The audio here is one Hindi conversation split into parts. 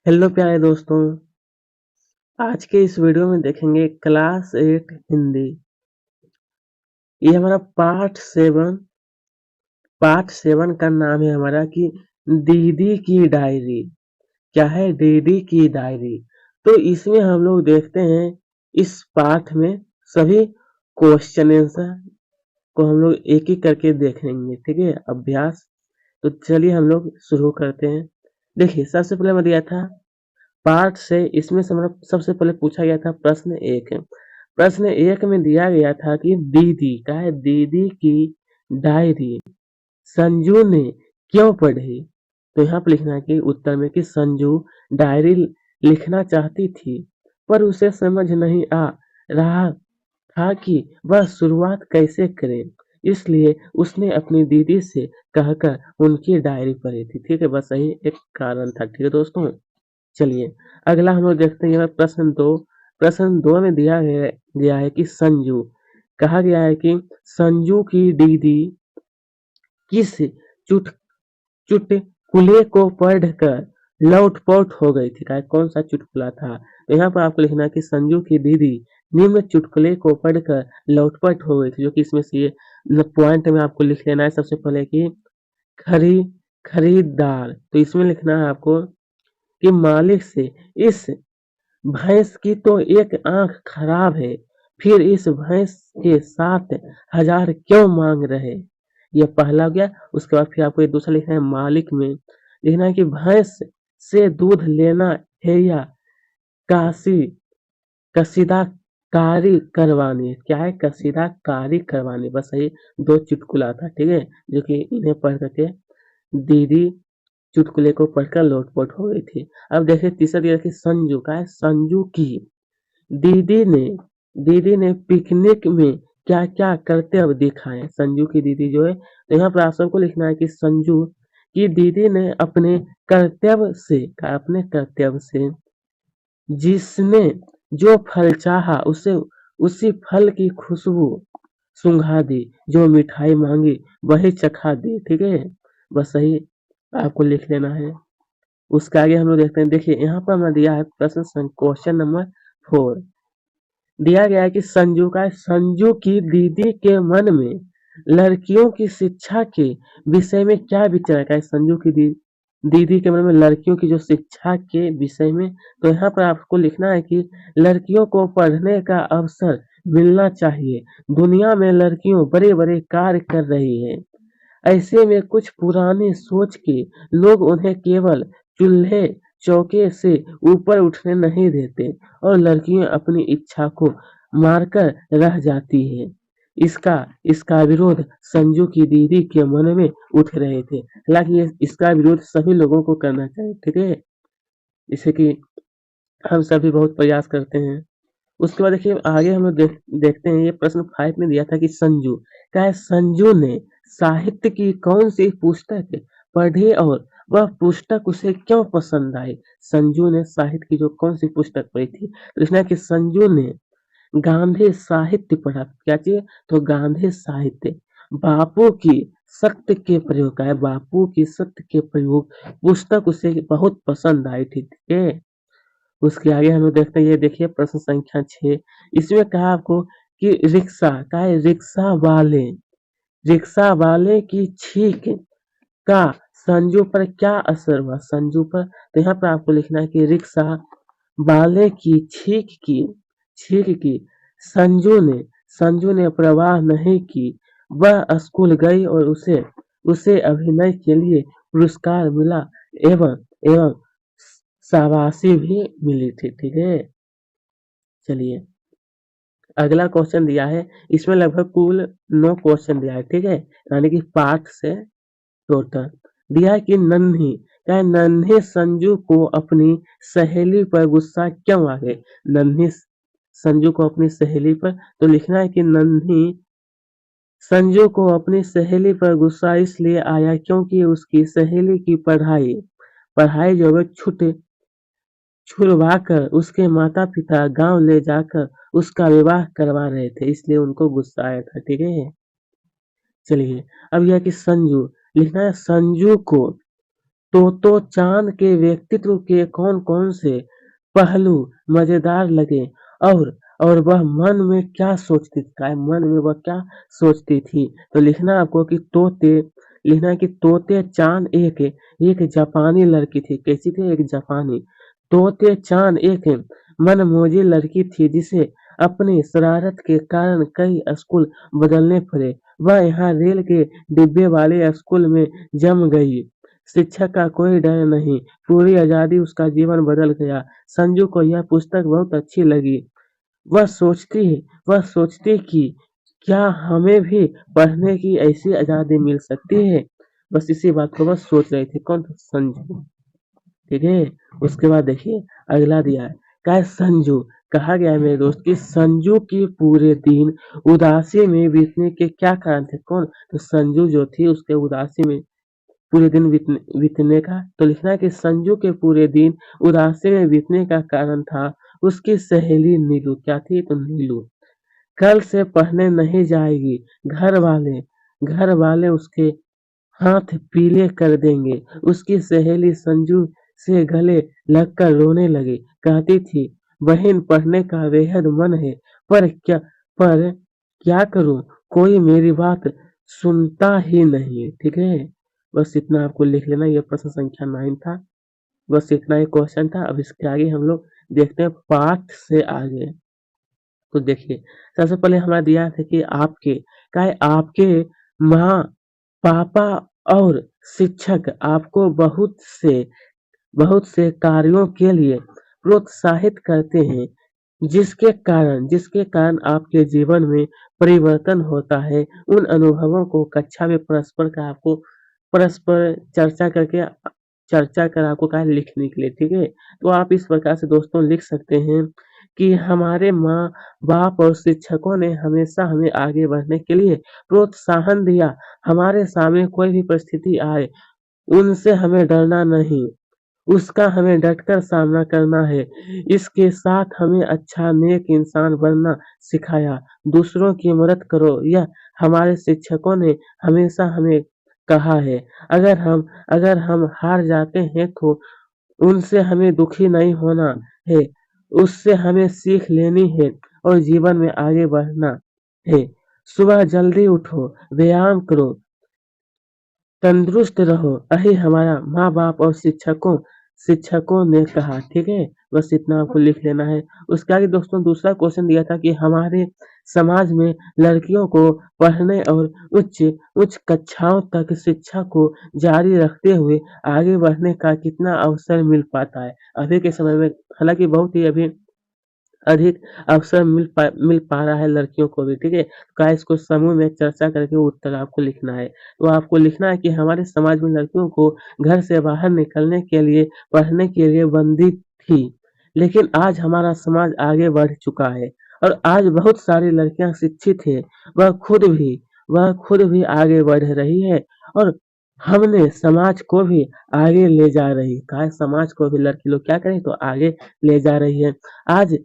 हेलो प्यारे दोस्तों, आज के इस वीडियो में देखेंगे क्लास 8 हिंदी। ये हमारा पार्ट 7 का नाम है हमारा कि दीदी की डायरी। क्या है? दीदी की डायरी। तो इसमें हम लोग देखते हैं इस पाठ में सभी क्वेश्चन आंसर को हम लोग एक एक करके देखेंगे। ठीक है, अभ्यास। तो चलिए हम लोग शुरू करते हैं। देखिए, सबसे पहले मैं दिया था पार्ट से, इसमें से हमारा सबसे पहले पूछा गया था प्रश्न 1। प्रश्न 1 में दिया गया था कि दीदी का है दीदी की डायरी संजू ने क्यों पढ़ी। तो यहाँ पर लिखना है कि उत्तर में कि संजू डायरी लिखना चाहती थी, पर उसे समझ नहीं आ रहा था कि वह शुरुआत कैसे करे, इसलिए उसने अपनी दीदी से कहकर उनकी डायरी पढ़ी थी। ठीक है, बस यही एक कारण था। ठीक है दोस्तों, चलिए अगला हम लोग देखते हैं प्रश्न 2। प्रश्न 2 में दिया गया है कि संजू, कहा गया है कि संजू की दीदी किस चुट चुटकुले को पढ़कर लौटपोट हो गई थी। कौन सा चुटकुला था? तो यहाँ पर आपको लिखना है कि संजू की दीदी निम्न चुटकुले को पढ़कर लौटपोट हो गई थी, जो कि इसमें से ये पॉइंट में आपको लिख लेना है सबसे पहले कि खरी खरीदार। तो इसमें लिखना है आपको कि मालिक से इस भैंस की तो एक आंख खराब है, फिर इस भैंस के 7,000 क्यों मांग रहे। यह पहला हो गया। उसके बाद फिर आपको ये दूसरा लिखना है, मालिक में लिखना है कि भैंस से दूध लेना है या काशी कसीदाकारी करवानी। क्या है? कसीदाकारी करवानी। बस यही दो चुटकुला था। ठीक है, जो कि इन्हें पढ़ करके दीदी चुटकुले को पढ़कर लोटपोट हो गई थी। अब देखिए तीसरा दिया कि संजू का है संजू की दीदी ने दीदी ने पिकनिक में क्या क्या करते हुए दिखाए। संजू की दीदी जो है, तो यहाँ पर आप सबको लिखना है कि संजू की दीदी ने अपने कर्तव्य से जिसने जो फल चाहा उसे उसी फल की खुशबू सुंघा दी, जो मिठाई मांगी वही चखा दी। ठीक है, बस सही आपको लिख लेना है। उसके आगे हम लोग देखते हैं। देखिए यहाँ पर हमें दिया है क्वेश्चन नंबर 4। दिया गया है कि संजू की दीदी के मन में लड़कियों की शिक्षा के विषय में क्या विचार है। संजू की दीदी के मन में लड़कियों की जो शिक्षा के विषय में, तो यहाँ पर आपको लिखना है कि लड़कियों को पढ़ने का अवसर मिलना चाहिए। दुनिया में लड़कियों बड़े बड़े कार्य कर रही है, ऐसे में कुछ पुरानी सोच के लोग उन्हें केवल चूल्हे चौके से ऊपर उठने नहीं देते और लड़कियां अपनी इच्छा को मारकर रह जाती हैं। इसका इसका विरोध संजू की दीदी के मन में उठ रहे थे। हालांकि इसका विरोध सभी लोगों को करना चाहिए। ठीक है, जैसे कि हम सभी बहुत प्रयास करते हैं। उसके बाद देखिए आगे हम लोग देखते हैं। ये प्रश्न 5 में दिया था कि संजू ने साहित्य की कौन सी पुस्तक पढ़ी और वह पुस्तक उसे क्यों पसंद आई। संजू ने साहित्य की जो कौन सी पुस्तक पढ़ी थी, तो इसने कि संजू ने गांधी साहित्य पढ़ा। क्या चीज? तो गांधी साहित्य। बापू की सत्य के प्रयोग का है, बापू की सत्य के प्रयोग पुस्तक उसे बहुत पसंद आई थी। ठीक है, उसके आगे हम लोग देखते हैं। ये देखिए प्रश्न संख्या 6। इसमें कहा आपको कि रिक्शा का है रिक्शा वाले की छींक का संजू पर क्या असर हुआ। संजू पर, तो यहाँ पर आपको लिखना है कि रिक्शा वाले की छींक की संजू ने परवाह नहीं की। वह स्कूल गई और उसे अभिनय के लिए पुरस्कार मिला एवं एवं शाबाशी भी मिली थी। ठीक है, चलिए अगला क्वेश्चन दिया है। इसमें लगभग कुल 9 क्वेश्चन दिया है। ठीक है, यानी कि पाठ से टोटल दिया है कि नन्हे संजू को अपनी सहेली पर गुस्सा क्यों आ गए। नन्हे संजू को अपनी सहेली पर, तो लिखना है कि नन्ही संजू को अपनी सहेली पर गुस्सा इसलिए आया क्योंकि उसकी सहेली की पढ़ाई पढ़ाई जो है छुड़वाकर उसके माता पिता गांव ले जाकर उसका विवाह करवा रहे थे, इसलिए उनको गुस्सा आया था। ठीक है, चलिए अब यह कि संजू लिखना है संजू को तो चांद के व्यक्तित्व के कौन-कौन से पहलू मजेदार लगे और वह मन में क्या सोचती थी, मन में वह क्या सोचती थी। तो लिखना आपको कि लिखना है कि तोते चांद एक जापानी लड़की थी। कैसी थी? एक जापानी। तोते चांद एक मनमौजी लड़की थी जिसे अपनी शरारत के कारण कई स्कूल बदलने पड़े। वह यहाँ रेल के डिब्बे वाले स्कूल में जम गई। शिक्षक का कोई डर नहीं, पूरी आज़ादी उसका जीवन बदल गया। संजू को यह पुस्तक बहुत अच्छी लगी। वह सोचती कि क्या हमें भी पढ़ने की ऐसी आज़ादी मिल सकती है? बस इसी बात को बस सोच रही थी। कौन? संजू। ठीक है? उसके बाद देखिए अगला दिया है, क्या है? संजू। कहा गया है मेरे दोस्त कि संजू की पूरे दिन उदासी में बीतने के क्या कारण थे? कौन? तो संजू जो थी उसके उदासी में पूरे दिन बीतने का, तो लिखना है कि संजू के पूरे दिन उदासी में बीतने का कारण था उसकी सहेली नीलू। क्या थी? तो नीलू। कल से पढ़ने नहीं जाएगी। घर वाले उसके हाथ पीले कर देंगे। उसकी सहेली संजू से गले लगकर रोने लगी। कहती थी, बहन पढ़ने का बेहद मन है, पर क्या करूं? कोई मेरी बात सुनता ही नहीं। ठीक है? बस इतना आपको लिख लेना। ये प्रश्न संख्या 9 था। बस इतना ही क्वेश्चन था। अब इसके आगे हम लोग देखते हैं पाठ से आगे। तो देखिए सबसे पहले हमारा दिया था कि आपके माँ पापा और शिक्षक आपको बहुत से कार्यों के लिए प्रोत्साहित करते हैं, जिसके कारण आपके जीवन में परिवर्तन होता है। उन अनुभवों को कक्षा में परस्पर चर्चा कर आपको क्या है लिखने के लिए। ठीक है? तो आप इस प्रकार से दोस्तों लिख सकते हैं कि हमारे माँ बाप और शिक्षकों ने हमेशा हमें आगे बढ़ने के लिए प्रोत्साहन दिया। हमारे सामने कोई भी परिस्थिति आए, उनसे हमें डरना नहीं, उसका हमें डटकर सामना करना है। इसके साथ हमें अच्छा नेक इंसान बनना सिखाया। दूसरों की मदद करो, यह हमारे शिक्षकों ने हमेशा हमें कहा है। अगर हम हार जाते हैं तो उनसे हमें दुखी नहीं होना है, उससे हमें सीख लेनी है और जीवन में आगे बढ़ना है। सुबह जल्दी उठो, व्यायाम करो, तंदुरुस्त रहो, यही हमारा माँ बाप और शिक्षकों ने कहा। ठीक है? बस इतना आपको लिख लेना है। उसके आगे दोस्तों दूसरा क्वेश्चन दिया था कि हमारे समाज में लड़कियों को पढ़ने और उच्च कक्षाओं तक शिक्षा को जारी रखते हुए आगे बढ़ने का कितना अवसर मिल पाता है? अभी के समय में हालांकि बहुत ही अभी अधिक अवसर मिल पा रहा है लड़कियों को भी। ठीक है? का इसको समूह में चर्चा करके उत्तर आपको लिखना है। तो आपको लिखना है कि हमारे समाज में लड़कियों को घर से बाहर निकलने के लिए पढ़ने के लिए बंदी थी, लेकिन आज हमारा समाज आगे बढ़ चुका है और आज बहुत सारी लड़कियां शिक्षित है। वह खुद भी आगे बढ़ रही है और हमने समाज को भी आगे ले जा रही है। समाज को भी लड़की लोग क्या करें तो आगे ले जा रही है। आज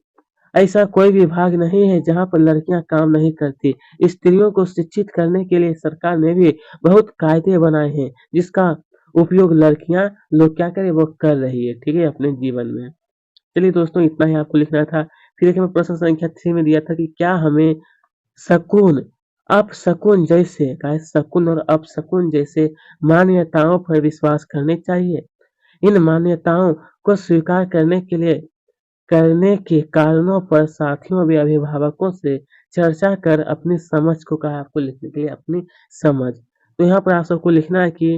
ऐसा कोई विभाग नहीं है जहाँ पर लड़कियां काम नहीं करती। स्त्रियों को शिक्षित करने के लिए सरकार ने भी बहुत कायदे बनाए हैं, जिसका उपयोग लड़कियां लोग क्या करें वो कर रही है। ठीक है? अपने जीवन में। चलिए दोस्तों इतना ही आपको लिखना था। फिर देखिए मैं प्रश्न संख्या 3 में दिया था कि क्या हमें शकुन अपशकुन जैसे शकुन और अपशकुन जैसे मान्यताओं पर विश्वास करने चाहिए? इन मान्यताओं को स्वीकार करने के कारणों पर साथियों व अभिभावकों से चर्चा कर अपनी समझ को कहा आपको लिखने के लिए अपनी समझ। तो यहाँ पर आप सबको लिखना है कि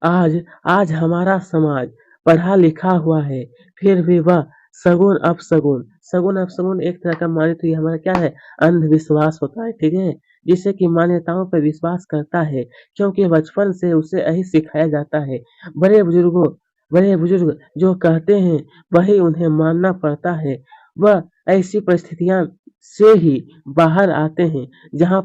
आज आज हमारा समाज पढ़ा लिखा हुआ है, फिर भी वह सगुन अपशगुन एक तरह का माने तो ये हमारा क्या है अंधविश्वास होता है। ठीक है? जिससे कि मान्यताओं पर विश्वास करता है, क्योंकि बचपन से उसे यही सिखाया जाता है। बड़े बुजुर्गों बड़े बुजुर्ग जो कहते हैं वही उन्हें मानना पड़ता है। वह ऐसी परिस्थितियां से ही बाहर आते हैं जहाँ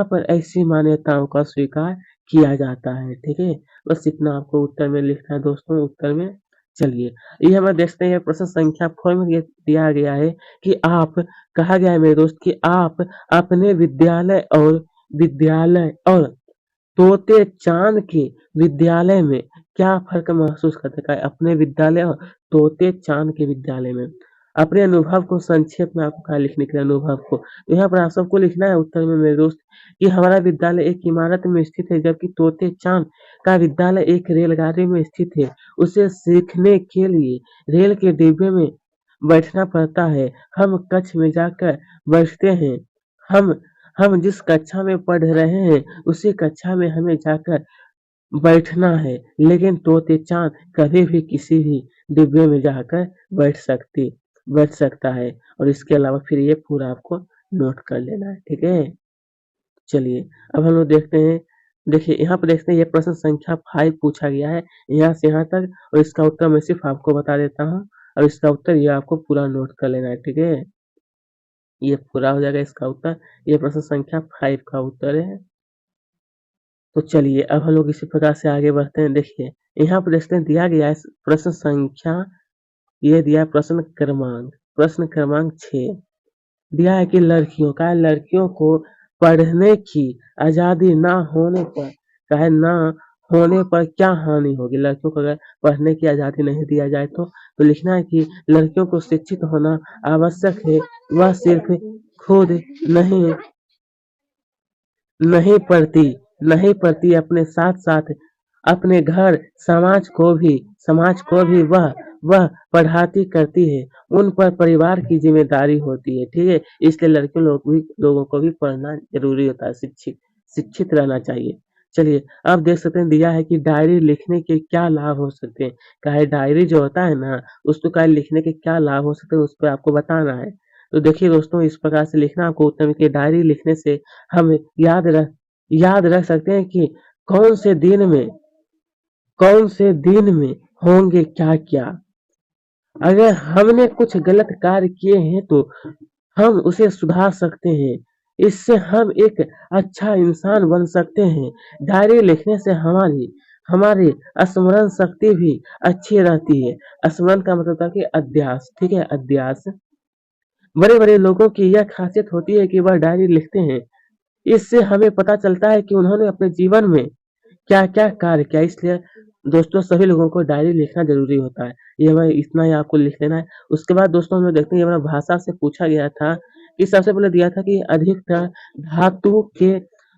पर ऐसी मान्यताओं का स्वीकार किया जाता है। ठीक है? बस इतना आपको उत्तर में लिखना है दोस्तों। उत्तर में चलिए ये हमें देखते हैं प्रश्न संख्या 4 में दिया गया है कि आप कहा गया है मेरे दोस्त कि आप अपने विद्यालय और तोते चांद के विद्यालय में क्या फ़र्क महसूस करते हैं अपने विद्यालय और तोते चाँद के विद्यालय में? अपने अनुभव को संक्षेप में आपको क्या लिखने के अनुभव को, तो यहाँ पर आप सबको लिखना है उत्तर में मेरे दोस्त कि हमारा विद्यालय एक इमारत में स्थित है जबकि तोते चाँद का विद्यालय एक रेलगाड़ी में स्थित है। उसे सीखने के लिए रेल के डिब्बे में बैठना पड़ता है। हम कक्ष में जाकर बैठते हैं। हम हम जिस कक्षा में पढ़ रहे हैं उसी कक्षा में हमें जाकर बैठना है, लेकिन तोते चाँद कभी भी किसी भी डिब्बे में जाकर बैठ सकता है और इसके अलावा फिर ये पूरा आपको नोट कर लेना है, ठीक है? चलिए, अब हम लोग देखते हैं देखिए यहाँ पे देखते हैं ये प्रश्न संख्या 5 पूछा गया है, यहाँ से यहाँ तक और इसका उत्तर मैं सिर्फ़ आपको बता देता हूँ और इसका उत्तर ये आपको पूरा नोट कर लेना है, ठीक है? ये पूरा हो जाएगा इसका उत्तर, ये प्रश्न संख्या 5 का उत्तर है। तो चलिए अब हम लोग इसी प्रकार से आगे बढ़ते हैं। देखिए यहाँ पर देखते हैं दिया गया है प्रश्न संख्या ये दिया है प्रश्न क्रमांक 6 दिया है कि लड़कियों को पढ़ने की आज़ादी ना होने पर चाहे ना होने पर क्या हानि होगी? लड़कियों को अगर पढ़ने की आज़ादी नहीं दिया जाए तो लिखना है कि लड़कियों को शिक्षित होना आवश्यक है। वह सिर्फ खुद नहीं नहीं पढ़ती नहीं पढ़ती अपने साथ-साथ अपने घर समाज को भी वह पढ़ाती करती है। उन पर परिवार की ज़िम्मेदारी होती है, ठीक है? इसलिए लड़के लोगों को भी पढ़ना ज़रूरी होता है, शिक्षित रहना चाहिए। चलिए, अब देख सकते हैं दिया है कि डायरी लिखने के क्या लाभ हो सकते हैं? क्या है डायरी जो होता है ना, उसको क्या है लिखने के क्या लाभ हो सकते हैं, उस पे आपको बताना है। तो देखिए दोस्तों इस प्रकार से लिखना आपको उत्तर में कि डायरी लिखने से हम याद रख सकते हैं कि कौन से दिन में कौन से दिन में होंगे क्या-क्या। अगर हमने कुछ गलत कार्य किए हैं तो हम उसे सुधार सकते हैं। इससे हम एक अच्छा इंसान बन सकते हैं। डायरी लिखने से हमारी स्मरण शक्ति भी अच्छी रहती है। स्मरण का मतलब होता है कि अभ्यास, ठीक है? अभ्यास। बड़े-बड़े लोगों की यह खासियत होती है कि वह डायरी लिखते हैं। इससे हमें पता चलता है कि उन्होंने अपने जीवन में क्या-क्या कार्य किया। इसलिए दोस्तों सभी लोगों को डायरी लिखना ज़रूरी होता है। ये हमें इतना ही आपको लिख लेना है। उसके बाद दोस्तों हम लोग देखते हैं ये हमारा भाषा से पूछा गया था कि सबसे पहले दिया था कि अधिकतर धातु के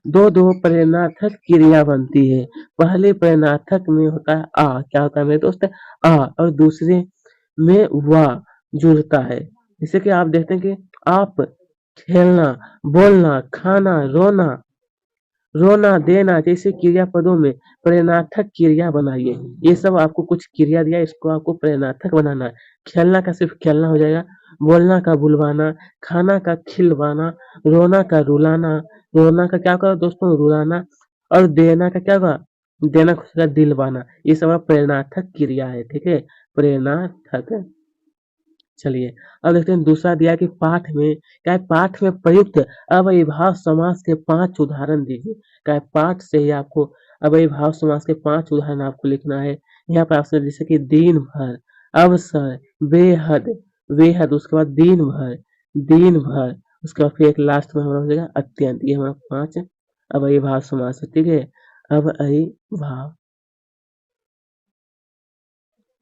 2-2 प्रेरणार्थक क्रिया बनती है। पहले प्रेरणार्थक में होता है आ, क्या होता है मेरे दोस्त? आ और दूसरे में वा जुड़ता है। जैसे कि आप देखते हैं कि आप खेलना, बोलना, खाना, रोना देना जैसे क्रियापदों में प्रेरणार्थक क्रिया बनाइए। ये सब आपको कुछ क्रिया दिया है इसको आपको प्रेरणार्थक बनाना है। खेलना का सिर्फ खेलना हो जाएगा, बोलना का बुलवाना, खाना का खिलवाना, रोना का रुलाना, रोना का क्या होगा दोस्तों रुलाना और देना का क्या होगा? देना का हो जाएगा दिलवाना। ये सब प्रेरणार्थक क्रिया है, ठीक है? प्रेरणार्थक। चलिए, अब देखते हैं दूसरा दिया है कि पाठ में प्रयुक्त अव्ययीभाव समास के 5 उदाहरण दीजिए। क्या है पाठ से ही आपको अव्ययीभाव समास के 5 उदाहरण आपको लिखना है। यहाँ पे आपसे जैसे कि दिन भर, अवसर, बेहद उसके बाद दिन भर उसके बाद फिर एक लास्ट में हमारा हो जाएगा अत्यंत। ये हमारा 5 अव्ययीभाव समास है, ठीक है? अव्ययीभाव।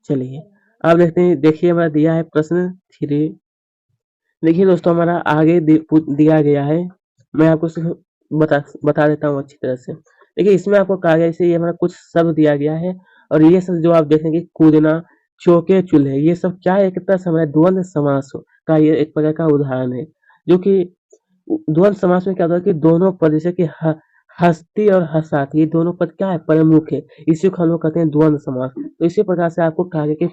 चलिए, अब देखिए हमारा दिया है प्रश्न 3 देखिए दोस्तों हमारा आगे दिया गया है मैं आपको सिर्फ बता देता हूँ अच्छी तरह से देखिए इसमें आपको कहा गया है ये हमारा कुछ शब्द दिया गया है और ये सब जो आप देखेंगे कूदना चौके चूल्हे ये सब क्या है एक तरह से हमारा द्वंद्व समास का ये एक प्रकार का उदाहरण है जो कि द्वंद्व समास में क्या होता है कि दोनों पद जैसे कि हस्ती और हसाती ये दोनों पद क्या है प्रमुख है इसी को हम लोग कहते हैं द्वंद्व समास तो इसी प्रकार से आपको कहा गया कि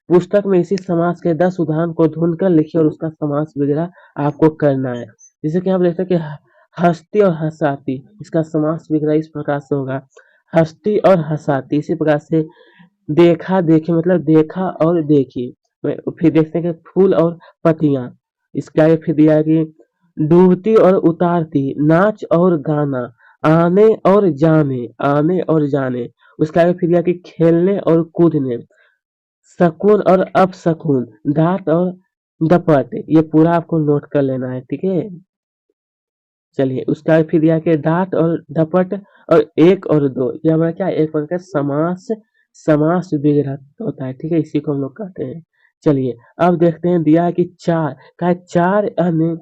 पुस्तक में इसी समास के 10 उदाहरण को ढूंढकर लिखिए और उसका समास वगैरह आपको करना है जैसे कि आप देखते हैं कि हस्ती और हसाती इसका समास वगैरह इस प्रकार से होगा हस्ती और हसाती इसी प्रकार से देखा देखी मतलब देखा और देखी फिर देखते हैं कि फूल और पत्तियां इसके आगे फिर दिया है कि डूबती और उतारती नाच और गाना आने और जाने उसके आगे फिर दिया कि खेलने और कूदने शकुन और अपशकुन डांट और डपट ये पूरा आपको नोट कर लेना है ठीक है चलिए उसका फिर दिया कि डांट और डपट और एक और दो ये हमारा क्या है एक प्रकार का समास समास विग्रह होता है, ठीक है, इसी को हम लोग कहते हैं। चलिए अब देखते हैं, दिया है कि चार का है, चार अन्य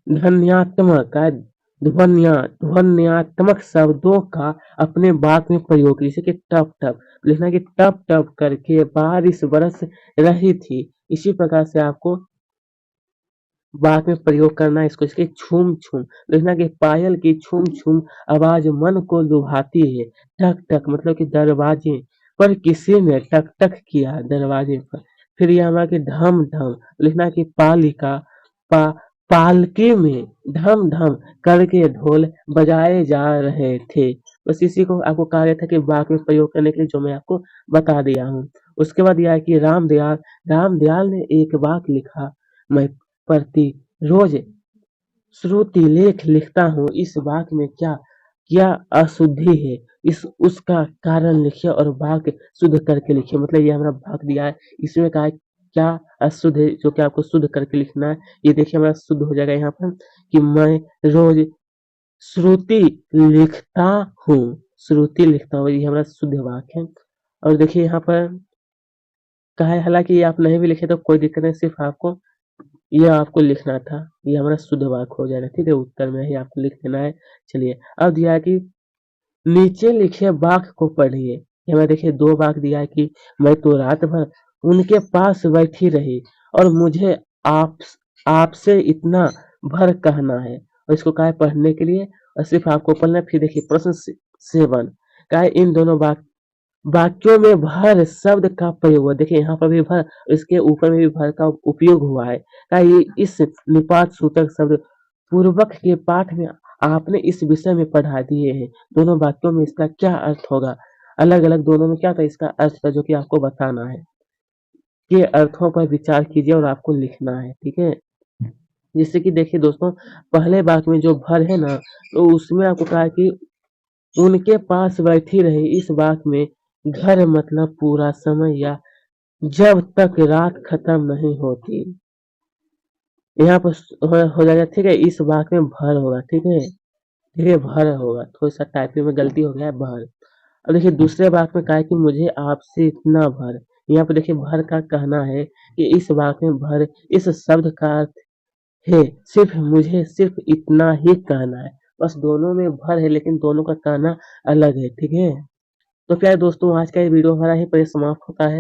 ध्वन्यात्मक का ध्वन्यात्मक शब्दों का अपने वाक्य में प्रयोग, जैसे कि टप टप लिखना कि टप टप करके बारिश बरस रही थी। इसी प्रकार से आपको वाक्य में प्रयोग करना है इसको, इसके छूम छूम लिखना कि पायल की छूम छूम आवाज मन को लुभाती है। टक टक मतलब कि दरवाजे पर किसी ने टक टक किया दरवाजे पर। फिर ये हमारा कि ढम ढम लिखना कि पालिका पा पालकी में ढम ढम करके ढोल बजाए जा रहे थे। बस इसी को आपको कहा गया था कि वाक्य में प्रयोग करने के लिए, जो मैं आपको बता दिया हूँ। उसके बाद यह है कि रामदयाल ने एक वाक्य लिखा, मैं प्रति रोज श्रुति लेख लिखता हूँ, इस वाक्य में क्या क्या अशुद्धि है, इस उसका कारण लिखिए और वाक्य शुद्ध करके लिखिए। मतलब ये हमारा वाक्य दिया है, इसमें कहा है क्या अशुद्ध है, जो कि आपको शुद्ध करके लिखना है। ये देखिए हमारा शुद्ध हो जाएगा यहाँ पर कि मैं रोज श्रुति लिखता हूँ, श्रुति लिखता हूँ, ये हमारा शुद्ध वाक्य है। और देखिए यहाँ पर कहा है, हालांकि ये आप नहीं भी लिखे तो कोई दिक्कत नहीं, सिर्फ आपको ये आपको लिखना था, ये हमारा शुद्ध वाक्य हो जाएगा, ठीक है, उत्तर में ही आपको लिख देना है। चलिए अब दिया है कि नीचे लिखे वाक्य को पढ़िए। यहाँ देखिए दो वाक्य दिया है कि मैं तो रात भर उनके पास बैठी रही और मुझे आप आपसे इतना भर कहना है, और इसको कहा है पढ़ने के लिए और सिर्फ आपको पढ़ना है। फिर देखिए प्रश्न 7 का है, इन दोनों वाक्यों में भर शब्द का प्रयोग हुआ। देखिए यहाँ पर भी भर, इसके ऊपर में भी भर का उपयोग हुआ है। क्या ये इस निपात सूचक शब्द पूर्वक के पाठ में आपने इस विषय में पढ़ा दिए हैं। दोनों वाक्यों में इसका क्या अर्थ होगा, अलग अलग दोनों में क्या था इसका अर्थ था, जो कि आपको बताना है। के अर्थों पर विचार कीजिए और आपको लिखना है, ठीक है। जैसे कि देखिए दोस्तों, पहले वाक्य में जो भर है ना, तो उसमें आपको कहा है कि उनके पास बैठी रही, इस वाक्य में घर मतलब पूरा समय या जब तक रात खत्म नहीं होती। यहाँ पर हो जाएगा, ठीक है, इस वाक्य में भर होगा, ठीक है, ठीक है, भर होगा, थोड़ा सा टाइपिंग में गलती हो गया है, भर। अब देखिए दूसरे वाक्य में कहा है कि मुझे आपसे इतना भर। यहाँ पर देखिए भर का कहना है कि इस वाक्य में भर इस शब्द का अर्थ है सिर्फ मुझे सिर्फ इतना ही कहना है। बस दोनों में भर है लेकिन दोनों का कहना अलग है, ठीक है। तो क्या है दोस्तों, आज का ये वीडियो हमारा यहीं पर समाप्त होता है।